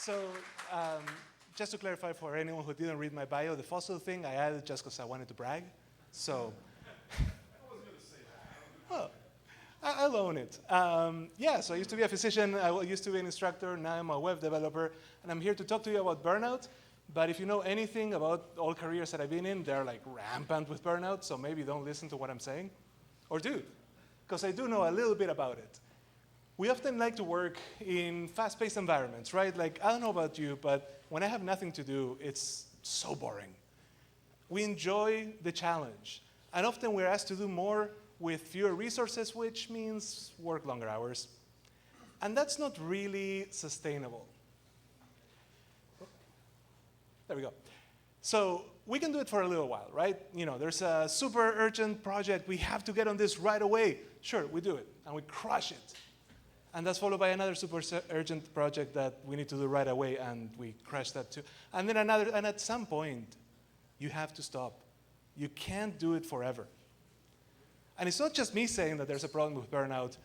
So, um, just to clarify for anyone who didn't read my bio, the fossil thing I added just because I wanted to brag. So, well, I'll own it. Yeah, so I used to be a physician, I used to be an instructor, now I'm a web developer, and I'm here to talk to you about burnout. But if you know anything about all careers that I've been in, they're like rampant with burnout, so maybe don't listen to what I'm saying. Or do, because I do know a little bit about it. We often like to work in fast-paced environments, right? Like, I don't know about you, but when I have nothing to do, it's so boring. We enjoy the challenge. And often we're asked to do more with fewer resources, which means work longer hours. And that's not really sustainable. There we go. So we can do it for a little while, right? You know, there's a super urgent project. We have to get on this right away. Sure, we do it, and we crush it. And that's followed by another super urgent project that we need to do right away, and we crush that too. And then another, and at some point, you have to stop. You can't do it forever. And it's not just me saying that there's a problem with burnout.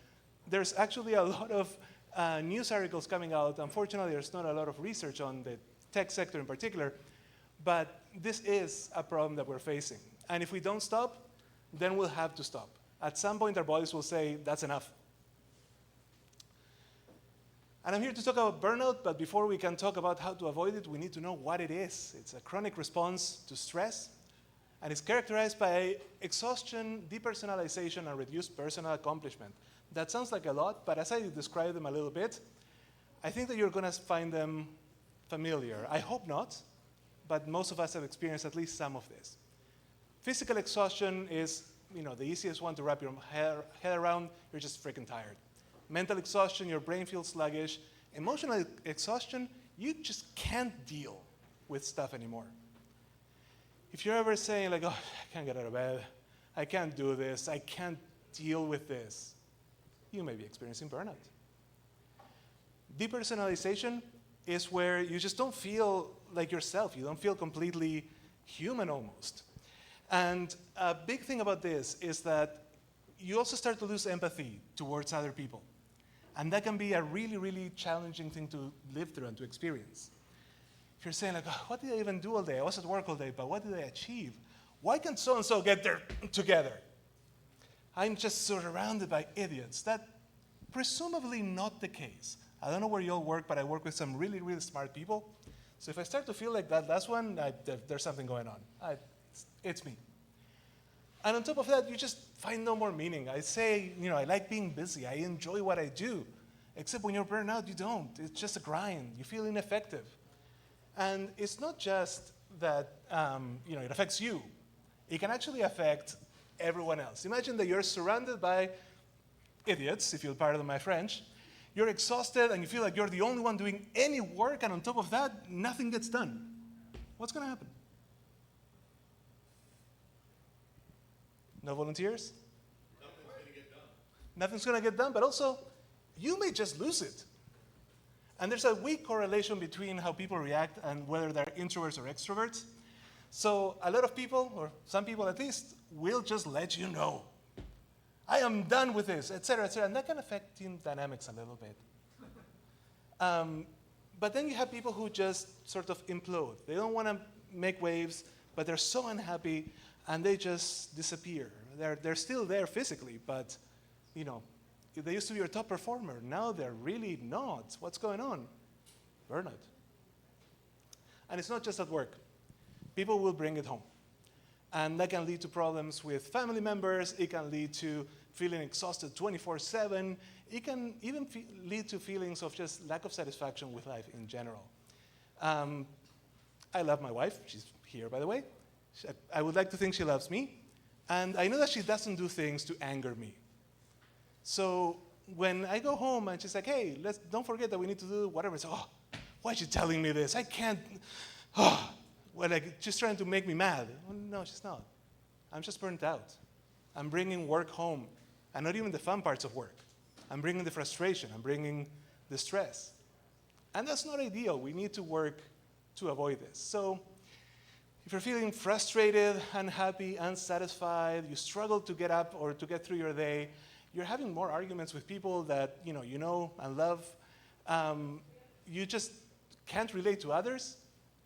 There's actually a lot of news articles coming out. Unfortunately, there's not a lot of research on the tech sector in particular, but this is a problem that we're facing. And if we don't stop, then we'll have to stop. At some point, our bodies will say, that's enough. And I'm here to talk about burnout, but before we can talk about how to avoid it, we need to know what it is. It's a chronic response to stress, and it's characterized by exhaustion, depersonalization, and reduced personal accomplishment. That sounds like a lot, but as I describe them a little bit, I think that you're going to find them familiar. I hope not, but most of us have experienced at least some of this. Physical exhaustion is, the easiest one to wrap your head around. You're just freaking tired. Mental exhaustion, your brain feels sluggish. Emotional exhaustion, you just can't deal with stuff anymore. If you're ever saying like, oh, I can't get out of bed, I can't do this, I can't deal with this, you may be experiencing burnout. Depersonalization is where you just don't feel like yourself. You don't feel completely human almost. And a big thing about this is that you also start to lose empathy towards other people. And that can be a really, really challenging thing to live through and to experience. If you're saying like, oh, what did I even do all day? I was at work all day, but what did I achieve? Why can't so-and-so get there together? I'm just surrounded by idiots. That's presumably not the case. I don't know where you all work, but I work with some really, really smart people. So if I start to feel like that last one, there's something going on. It's me. And on top of that, you just find no more meaning. I say, I like being busy. I enjoy what I do. Except when you're burned out, you don't. It's just a grind. You feel ineffective. And it's not just that it affects you. It can actually affect everyone else. Imagine that you're surrounded by idiots, if you'll pardon my French. You're exhausted, and you feel like you're the only one doing any work, and on top of that, nothing gets done. What's going to happen? No volunteers? Nothing's going to get done. Nothing's going to get done, but also, you may just lose it. And there's a weak correlation between how people react and whether they're introverts or extroverts. So a lot of people, or some people at least, will just let you know. I am done with this, et cetera, and that can affect team dynamics a little bit. But then you have people who just sort of implode. They don't want to make waves, but they're so unhappy, and they just disappear. They're still there physically, but they used to be your top performer. Now they're really not. What's going on? Burnout. And it's not just at work. People will bring it home. And that can lead to problems with family members. It can lead to feeling exhausted 24/7. It can even lead to feelings of just lack of satisfaction with life in general. I love my wife. She's here, by the way. I would like to think she loves me. And I know that she doesn't do things to anger me. So when I go home and she's like, hey, don't forget that we need to do whatever. It's, oh, why is she telling me this? I can't. Oh. Well, like, she's trying to make me mad. Well, no, she's not. I'm just burnt out. I'm bringing work home, and not even the fun parts of work. I'm bringing the frustration. I'm bringing the stress. And that's not ideal. We need to work to avoid this. So if you're feeling frustrated, unhappy, unsatisfied, you struggle to get up or to get through your day, you're having more arguments with people that you know and love, you just can't relate to others,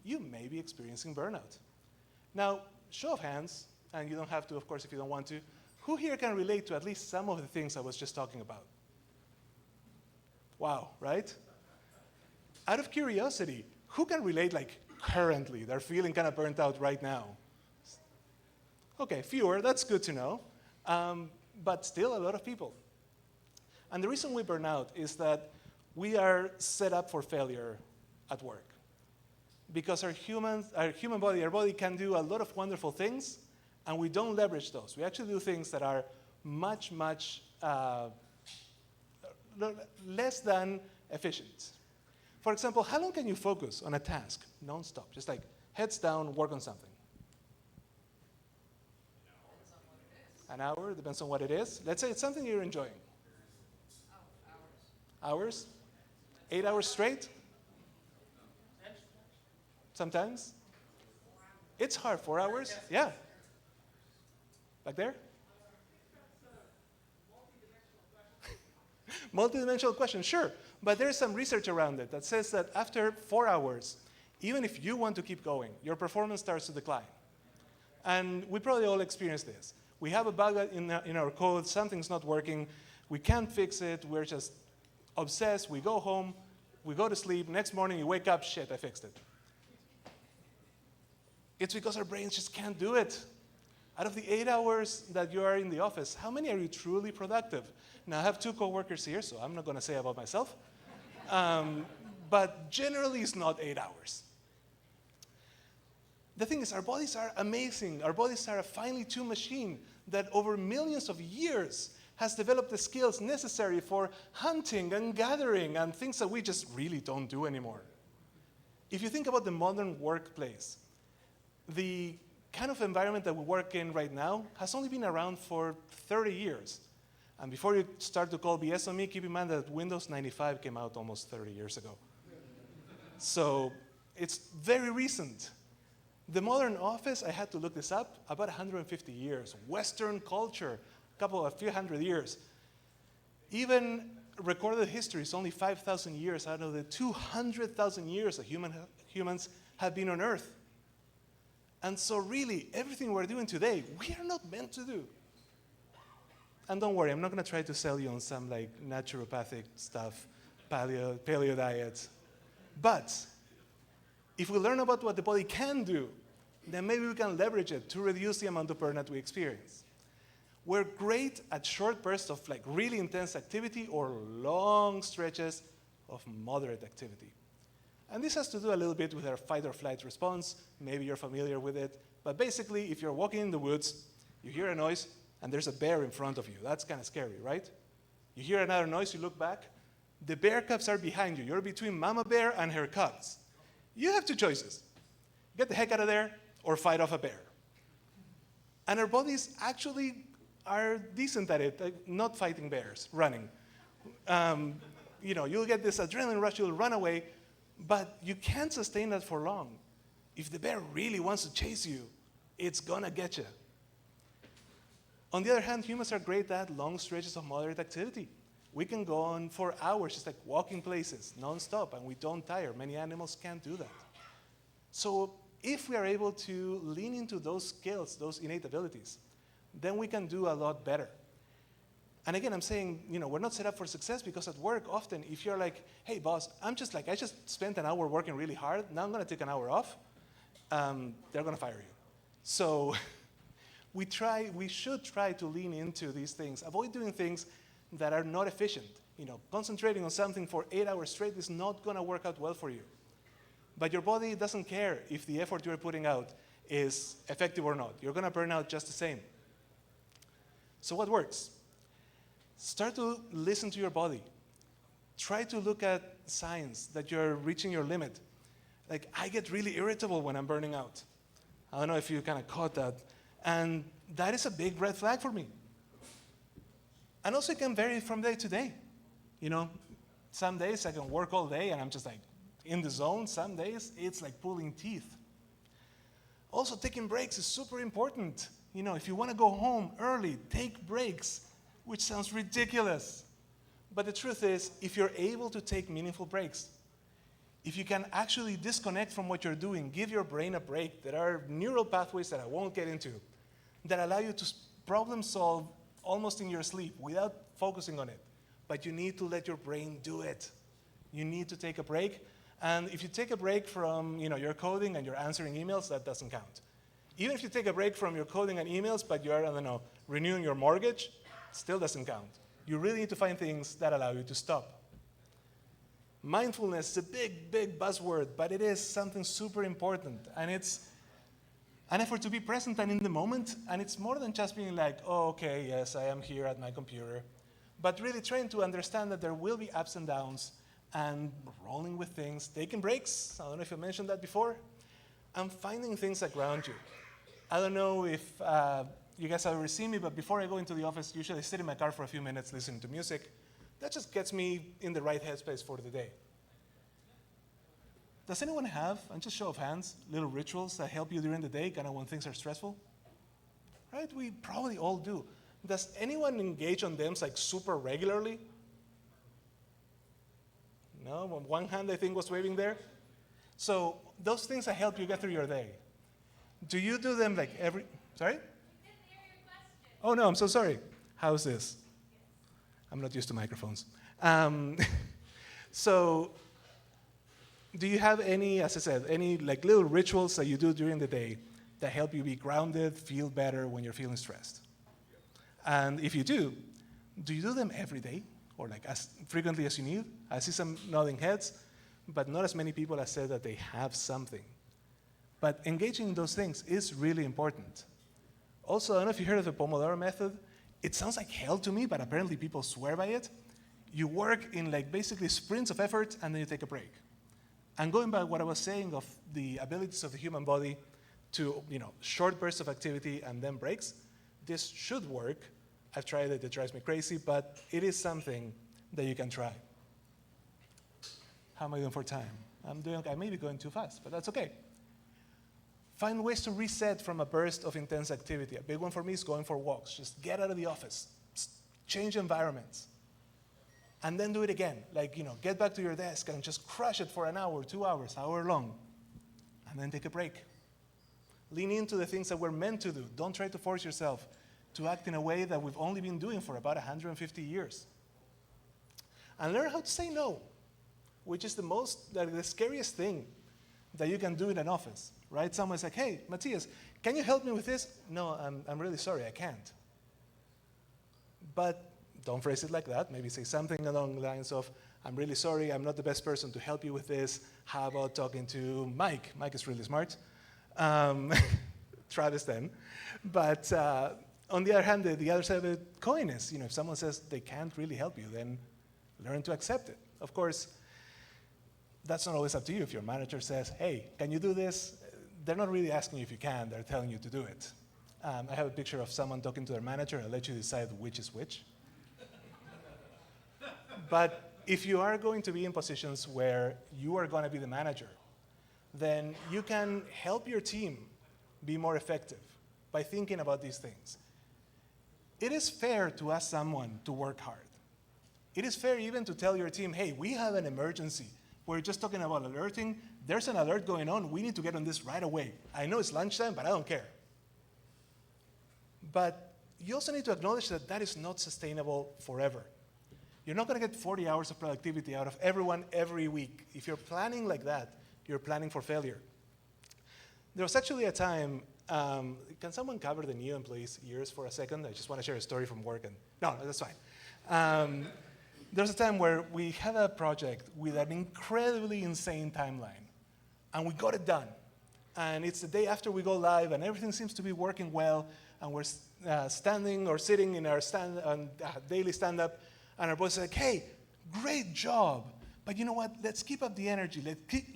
you may be experiencing burnout. Now, show of hands, and you don't have to, of course, if you don't want to, who here can relate to at least some of the things I was just talking about? Wow, right? Out of curiosity, who can relate like currently? They're feeling kind of burnt out right now. Okay, fewer, that's good to know. But still a lot of people. And the reason we burn out is that we are set up for failure at work. Because our human body, our body can do a lot of wonderful things, and we don't leverage those. We actually do things that are much, much less than efficient. For example, how long can you focus on a task non-stop? Just like heads down, work on something. An hour, depends on what it is. Let's say it's something you're enjoying. Hours? 8 hours straight? Sometimes? It's hard, 4 hours? Yeah. Back there? Multidimensional question, sure. But there's some research around it that says that after 4 hours, even if you want to keep going, your performance starts to decline. And we probably all experience this. We have a bug in our code, something's not working, we can't fix it, we're just obsessed, we go home, we go to sleep, next morning you wake up, shit, I fixed it. It's because our brains just can't do it. Out of the 8 hours that you are in the office, how many are you truly productive? Now, I have 2 coworkers here, so I'm not going to say about myself. But generally, it's not 8 hours. The thing is, our bodies are amazing. Our bodies are a finely tuned machine that over millions of years has developed the skills necessary for hunting and gathering and things that we just really don't do anymore. If you think about the modern workplace, the kind of environment that we work in right now has only been around for 30 years. And before you start to call BS on me, keep in mind that Windows 95 came out almost 30 years ago. So it's very recent. The modern office, I had to look this up, about 150 years. Western culture, a few hundred years. Even recorded history is only 5,000 years out of the 200,000 years that humans have been on Earth. And so really, everything we're doing today, we are not meant to do. And don't worry, I'm not going to try to sell you on some like naturopathic stuff, paleo diets. But if we learn about what the body can do, then maybe we can leverage it to reduce the amount of burnout we experience. We're great at short bursts of like really intense activity or long stretches of moderate activity. And this has to do a little bit with our fight or flight response. Maybe you're familiar with it. But basically, if you're walking in the woods, you hear a noise, and there's a bear in front of you. That's kind of scary, right? You hear another noise, you look back. The bear cubs are behind you. You're between mama bear and her cubs. You have 2 choices. Get the heck out of there or fight off a bear. And our bodies actually are decent at it, like not fighting bears, running. You'll get this adrenaline rush, you'll run away, but you can't sustain that for long. If the bear really wants to chase you, it's gonna get you. On the other hand, humans are great at long stretches of moderate activity. We can go on for hours, just like walking places, nonstop, and we don't tire. Many animals can't do that. So if we are able to lean into those skills, those innate abilities, then we can do a lot better. And again, I'm saying, we're not set up for success because at work, often, if you're like, hey, boss, I just spent an hour working really hard, now I'm going to take an hour off, they're going to fire you. So we should try to lean into these things. Avoid doing things that are not efficient. Concentrating on something for 8 hours straight is not going to work out well for you. But your body doesn't care if the effort you're putting out is effective or not. You're going to burn out just the same. So what works? Start to listen to your body. Try to look at signs that you're reaching your limit. Like, I get really irritable when I'm burning out. I don't know if you kind of caught that. And that is a big red flag for me. And also it can vary from day to day. Some days I can work all day and I'm just like in the zone. Some days it's like pulling teeth. Also, taking breaks is super important. If you want to go home early, take breaks, which sounds ridiculous. But the truth is, if you're able to take meaningful breaks, if you can actually disconnect from what you're doing, give your brain a break, there are neural pathways that I won't get into that allow you to problem solve almost in your sleep without focusing on it. But you need to let your brain do it. You need to take a break. And if you take a break from your coding and you're answering emails, that doesn't count. Even if you take a break from your coding and emails, but you're, renewing your mortgage, still doesn't count. You really need to find things that allow you to stop. Mindfulness is a big, big buzzword, but it is something super important. And it's an effort to be present and in the moment. And it's more than just being like, oh, okay, yes, I am here at my computer. But really trying to understand that there will be ups and downs and rolling with things, taking breaks. I don't know if I mentioned that before. And finding things that ground you. I don't know if you guys have ever seen me, but before I go into the office, usually I sit in my car for a few minutes listening to music. That just gets me in the right headspace for the day. Does anyone have, and just show of hands, little rituals that help you during the day, kind of when things are stressful? Right? We probably all do. Does anyone engage on them like super regularly? No? One hand I think was waving there. So those things that help you get through your day. Do you do them like every, sorry? Oh no, I'm so sorry. How's this? I'm not used to microphones. So do you have any, as I said, any like little rituals that you do during the day that help you be grounded, feel better when you're feeling stressed? And if you do you do them every day or like as frequently as you need? I see some nodding heads, but not as many people have said that they have something. But engaging in those things is really important. Also, I don't know if you heard of the Pomodoro method. It sounds like hell to me, but apparently people swear by it. You work in like basically sprints of effort and then you take a break. And going by what I was saying of the abilities of the human body to, short bursts of activity and then breaks, this should work. I've tried it, it drives me crazy, but it is something that you can try. How am I doing for time? I may be going too fast, but that's okay. Find ways to reset from a burst of intense activity. A big one for me is going for walks. Just get out of the office, change environments, and then do it again. Like, get back to your desk and just crush it for an hour, 2 hours, however long, and then take a break. Lean into the things that we're meant to do. Don't try to force yourself to act in a way that we've only been doing for about 150 years. And learn how to say no, which is the scariest thing that you can do in an office, right? Someone's like, hey, Matias, can you help me with this? No, I'm really sorry, I can't. But don't phrase it like that. Maybe say something along the lines of, I'm really sorry, I'm not the best person to help you with this. How about talking to Mike? Mike is really smart. Travis then. But on the other hand, the other side of the coin is, if someone says they can't really help you, then learn to accept it. Of course, that's not always up to you. If your manager says, hey, can you do this? They're not really asking you if you can, they're telling you to do it. I have a picture of someone talking to their manager. I'll let you decide which is which. But if you are going to be in positions where you are going to be the manager, then you can help your team be more effective by thinking about these things. It is fair to ask someone to work hard. It is fair even to tell your team, hey, we have an emergency. We're just talking about alerting. There's an alert going on. We need to get on this right away. I know it's lunchtime, but I don't care. But you also need to acknowledge that that is not sustainable forever. You're not going to get 40 hours of productivity out of everyone every week. If you're planning like that, you're planning for failure. There was actually a time, can someone cover the new employees' ears for a second? I just want to share a story from work. No, that's fine. There was a time where we had a project with an incredibly insane timeline, and we got it done. And it's the day after we go live, and everything seems to be working well, and we're standing or sitting in our daily stand-up, and our boss is like, hey, great job. But you know what? Let's keep up the energy.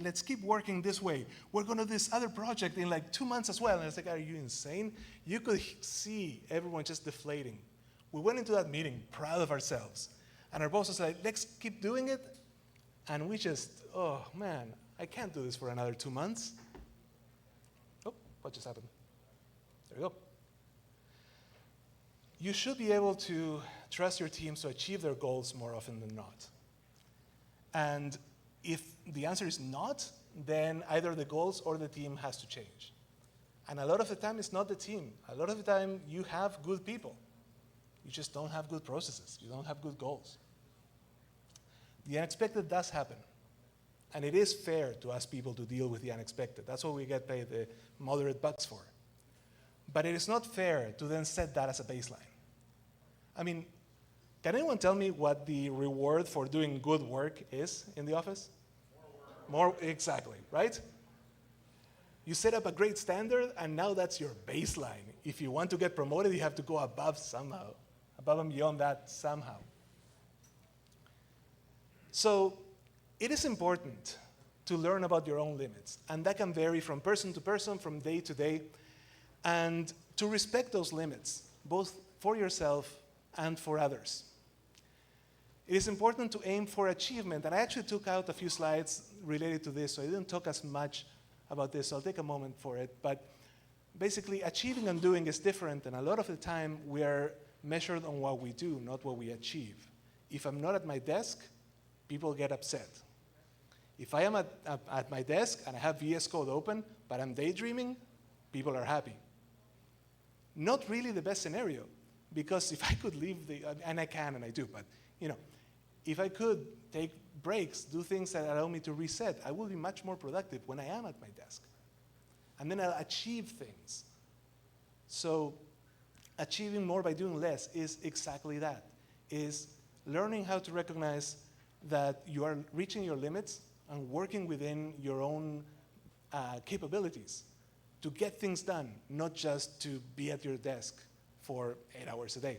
Let's keep working this way. We're going to do this other project in like 2 months as well. And I was like, are you insane? You could see everyone just deflating. We went into that meeting proud of ourselves. And our boss was like, let's keep doing it. And we just, oh man, I can't do this for another 2 months. Oh, what just happened? There we go. You should be able to trust your teams to achieve their goals more often than not. And If the answer is not, then either the goals or the team has to change. And a lot of the time, it's not the team. A lot of the time, you have good people. You just don't have good processes. You don't have good goals. The unexpected does happen. And it is fair to ask people to deal with the unexpected. That's what we get paid the moderate bucks for. But it is not fair to then set that as a baseline. I mean, can anyone tell me what the reward for doing good work is in the office? More, exactly, right? You set up a great standard, and now that's your baseline. If you want to get promoted, you have to go above somehow, above and beyond that somehow. So it is important to learn about your own limits, and that can vary from person to person, from day to day, and to respect those limits, both for yourself and for others. It is important to aim for achievement, and I actually took out a few slides related to this, so I didn't talk as much about this, so I'll take a moment for it. But basically, achieving and doing is different, and a lot of the time we are measured on what we do, not what we achieve. If I'm not at my desk, people get upset. If I am at my desk and I have VS Code open, but I'm daydreaming, people are happy. Not really the best scenario, because if I could leave and I can and I do, but if I could take breaks, do things that allow me to reset, I will be much more productive when I am at my desk. And then I'll achieve things. So achieving more by doing less is exactly that, is learning how to recognize that you are reaching your limits and working within your own capabilities to get things done, not just to be at your desk for 8 hours a day.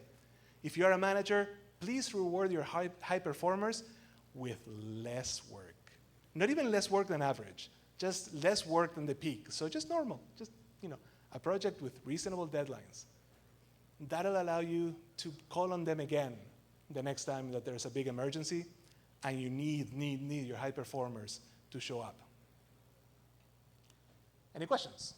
If you're a manager, please reward your high performers with less work. Not even less work than average, just less work than the peak. So just normal, just a project with reasonable deadlines. That'll allow you to call on them again the next time that there's a big emergency and you need your high performers to show up. Any questions?